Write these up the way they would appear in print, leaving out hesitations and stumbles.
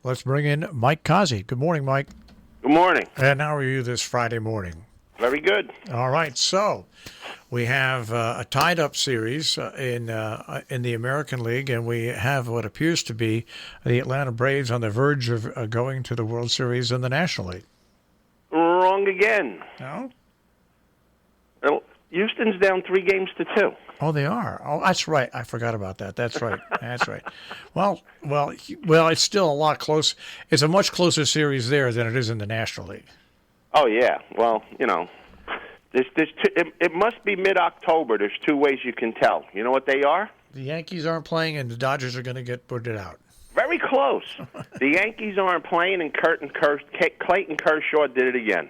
Let's bring in Mike Cozzi. Good morning, Mike. Good morning. And how are you this Friday morning? Very good. All right, so we have a tied-up series in the American League, and we have what appears to be the Atlanta Braves on the verge of going to the World Series in the National League. Wrong again. No? Well, Houston's down 3-2. Oh, they are. Oh, that's right. I forgot about that. That's right. That's right. Well, it's still a lot close. It's a much closer series there than it is in the National League. Oh, yeah. Well, it must be mid-October. There's two ways you can tell. You know what they are? The Yankees aren't playing, and the Dodgers are going to get booted out. Very close. The Yankees aren't playing, and Clayton Kershaw did it again.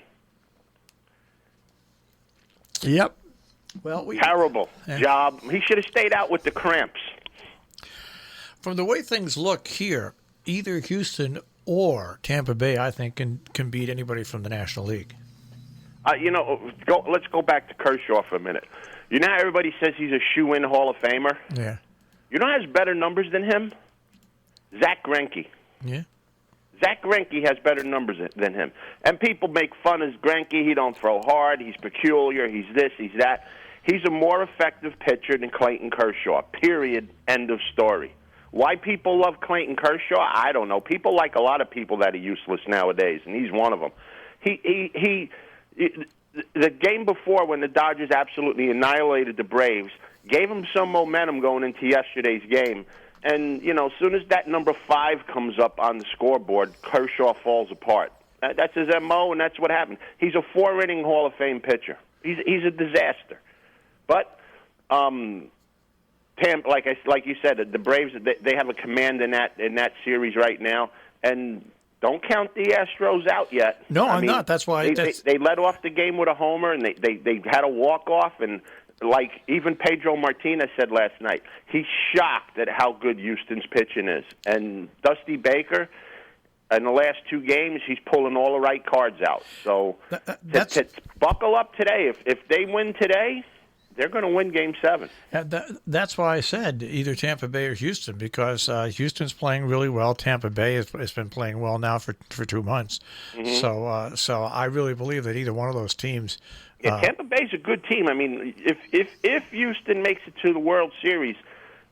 Yep. Well, terrible job. He should have stayed out with the cramps. From the way things look here, either Houston or Tampa Bay, I think, can beat anybody from the National League. Let's go back to Kershaw for a minute. You know how everybody says he's a shoe-in Hall of Famer? Yeah. You know who has better numbers than him? Zach Greinke. Yeah. Zach Greinke has better numbers than him. And people make fun of Greinke. He don't throw hard. He's peculiar. He's this. He's that. He's a more effective pitcher than Clayton Kershaw, period, end of story. Why people love Clayton Kershaw, I don't know. People like a lot of people that are useless nowadays, and he's one of them. The game before, when the Dodgers absolutely annihilated the Braves, gave him some momentum going into yesterday's game. And, as soon as that number 5 comes up on the scoreboard, Kershaw falls apart. That's his M.O., and that's what happened. He's a 4-inning Hall of Fame pitcher. He's a disaster. But, like you said, the Braves, they have a command in that series right now. And don't count the Astros out yet. No, I'm not. That's why they led off the game with a homer, and they had a walk-off, and like even Pedro Martinez said last night, he's shocked at how good Houston's pitching is. And Dusty Baker, in the last 2 games, he's pulling all the right cards out. So buckle up today. If they win today, they're going to win Game 7. That's why I said either Tampa Bay or Houston, because Houston's playing really well. Tampa Bay has been playing well now for 2 months. Mm-hmm. So I really believe that either one of those teams. Tampa Bay's a good team. I mean, if Houston makes it to the World Series,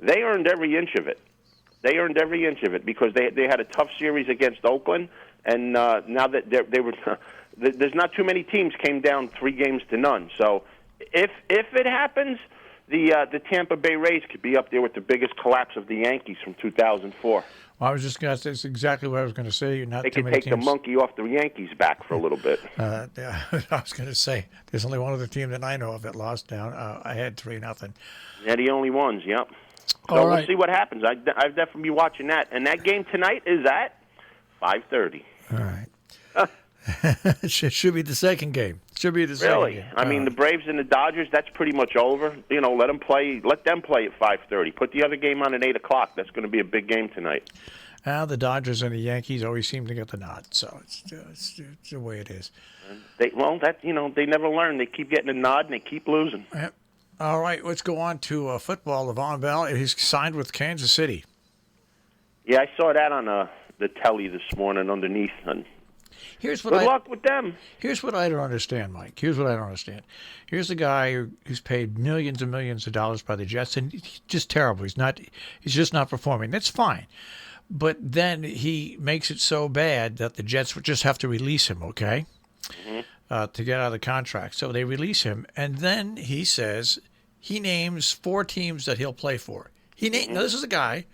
they earned every inch of it. They earned every inch of it because they had a tough series against Oakland, and now that they were, there's not too many teams came down 3-0. So. If it happens, the Tampa Bay Rays could be up there with the biggest collapse of the Yankees from 2004. Well, I was just going to say, that's exactly what I was going to say. They could take the monkey off the Yankees' back for a little bit. Yeah, I was going to say, there's only one other team that I know of that lost down. I had 3-0. They're the only ones, yep. So All right. We'll see what happens. I've definitely be watching that. And that game tonight is at 5:30. All right. It should be the second game. Really? I mean, the Braves and the Dodgers, that's pretty much over. Let them play at 5:30. Put the other game on at 8 o'clock. That's going to be a big game tonight. The Dodgers and the Yankees always seem to get the nod, so it's the way it is. They never learn. They keep getting a nod and they keep losing. Yep. All right, let's go on to football. LeVon Bell, he's signed with Kansas City. Yeah, I saw that on the telly this morning underneath. And good luck with them. Here's what I don't understand, Mike. Here's a guy who's paid millions and millions of dollars by the Jets, and he's just terrible. He's just not performing. That's fine. But then he makes it so bad that the Jets would just have to release him, okay, to get out of the contract. So they release him, and then he says he names 4 teams that he'll play for. Now, this is a guy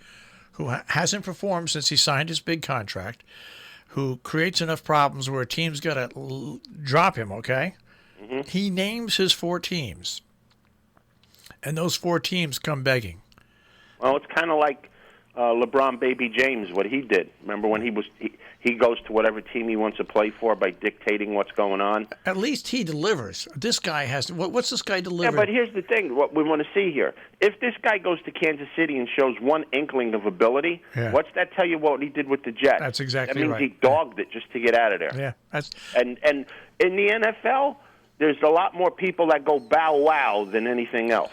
who hasn't performed since he signed his big contract, who creates enough problems where a team's got to drop him, okay? Mm-hmm. He names his 4 teams, and those 4 teams come begging. Well, it's kind of like LeBron Baby James, what he did. Remember when he goes to whatever team he wants to play for by dictating what's going on? At least he delivers. This guy has – what's this guy delivering? Yeah, but here's the thing, what we want to see here. If this guy goes to Kansas City and shows one inkling of ability, what's that tell you what he did with the Jets? That's exactly right. That means he dogged it just to get out of there. Yeah. And in the NFL, there's a lot more people that go bow wow than anything else.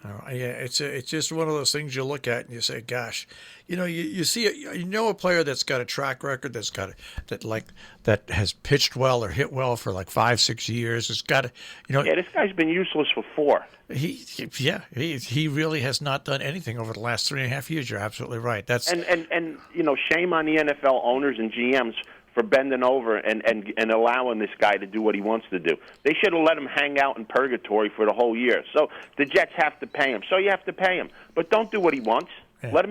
Yeah, it's just one of those things you look at and you say, "Gosh, you see a player that's got a track record that has pitched well or hit well for like 5-6 years. It's got Yeah, this guy's been useless for 4. he really has not done anything over the last 3.5 years. You're absolutely right. That's And shame on the NFL owners and GMs for bending over and allowing this guy to do what he wants to do. They should have let him hang out in purgatory for the whole year. So the Jets have to pay him. So you have to pay him, but don't do what he wants. Yeah.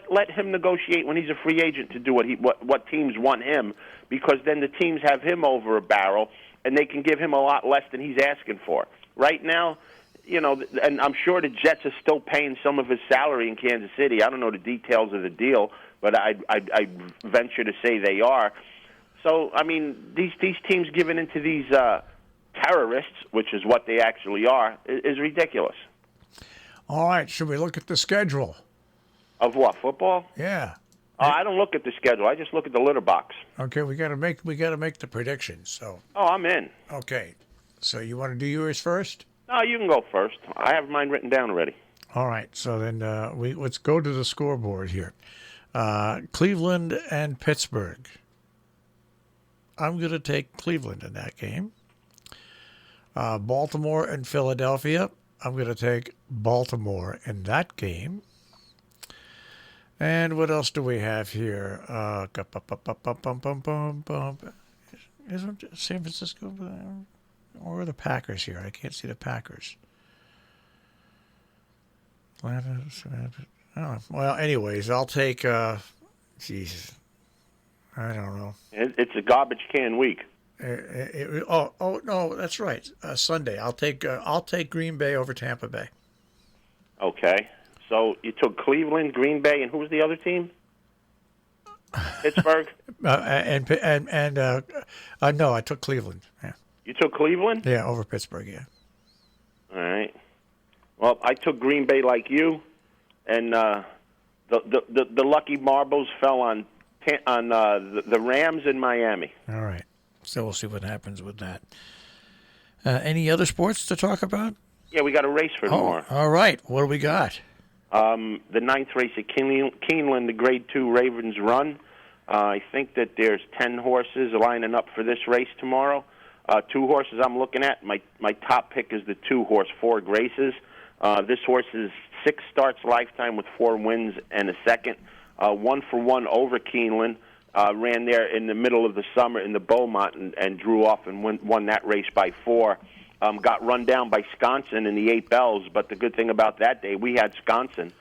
Let him negotiate when he's a free agent to do what teams want him, because then the teams have him over a barrel and they can give him a lot less than he's asking for. Right now, and I'm sure the Jets are still paying some of his salary in Kansas City. I don't know the details of the deal, but I venture to say they are. So, I mean, these teams giving into these terrorists, which is what they actually are, is ridiculous. all right. Should we look at the schedule? Of what, football? Yeah. I don't look at the schedule. I just look at the litter box. Okay, we got to make the predictions. So. Oh, I'm in. Okay. So you want to do yours first? No, you can go first. I have mine written down already. All right. So then let's go to the scoreboard here. Cleveland and Pittsburgh. I'm going to take Cleveland in that game. Baltimore and Philadelphia. I'm going to take Baltimore in that game. And what else do we have here? Isn't San Francisco or the Packers here? I can't see the Packers. Oh, well, anyways, I'll take. Jesus, I don't know. It's a garbage can week. Oh no, that's right. Sunday, I'll take Green Bay over Tampa Bay. Okay, so you took Cleveland, Green Bay, and who was the other team? Pittsburgh. No, I took Cleveland. Yeah. You took Cleveland? Yeah, over Pittsburgh. Yeah. All right. Well, I took Green Bay like you, and the lucky marbles fell on the Rams in Miami. All right. So we'll see what happens with that. Any other sports to talk about? Yeah, we got a race for tomorrow. All right. What do we got? The 9th race at Keeneland, the Grade 2 Ravens Run. I think that there's 10 horses lining up for this race tomorrow. 2 horses I'm looking at. My top pick is the 2-horse, 4 Graces. This horse is 6 starts lifetime with 4 wins and a second. 1-for-1 over Keeneland. Ran there in the middle of the summer in the Beaumont and drew off and won that race by 4. Got run down by Sconson in the 8 Bells, but the good thing about that day, we had Sconson.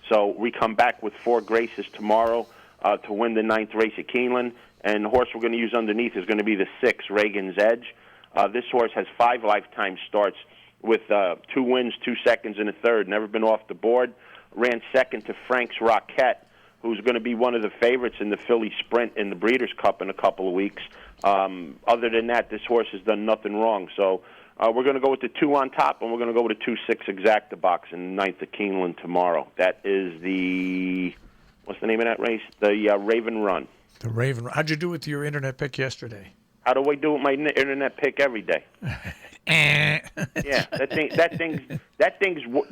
So we come back with 4 Graces tomorrow to win the 9th race at Keeneland. And the horse we're going to use underneath is going to be the 6, Reagan's Edge. This horse has 5 lifetime starts with 2 wins, 2 seconds, and a third. Never been off the board. Ran second to Frank's Rocket, who's going to be one of the favorites in the Philly Sprint in the Breeders' Cup in a couple of weeks. Other than that, this horse has done nothing wrong. So we're going to go with the 2 on top, and we're going to go with the 2-6 Exacta box in the 9th at Keeneland tomorrow. That is the, what's the name of that race? The Raven Run. The Raven. How'd you do with your internet pick yesterday? How do I do with my internet pick every day? Yeah, that thing's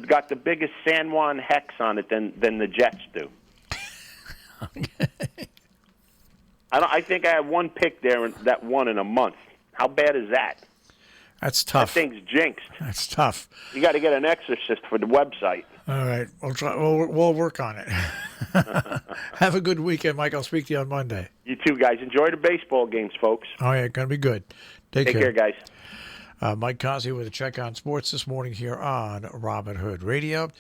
got the biggest San Juan hex on it than the Jets do. I think I have 1 pick there that won in a month. How bad is that? That's tough. That thing's jinxed. That's tough. You got to get an exorcist for the website. All right, we'll try. We'll work on it. Have a good weekend, Mike. I'll speak to you on Monday. You too, guys. Enjoy the baseball games, folks. Oh yeah, gonna be good. Take care, guys. Mike Cozzi with a check on sports this morning here on Robin Hood Radio.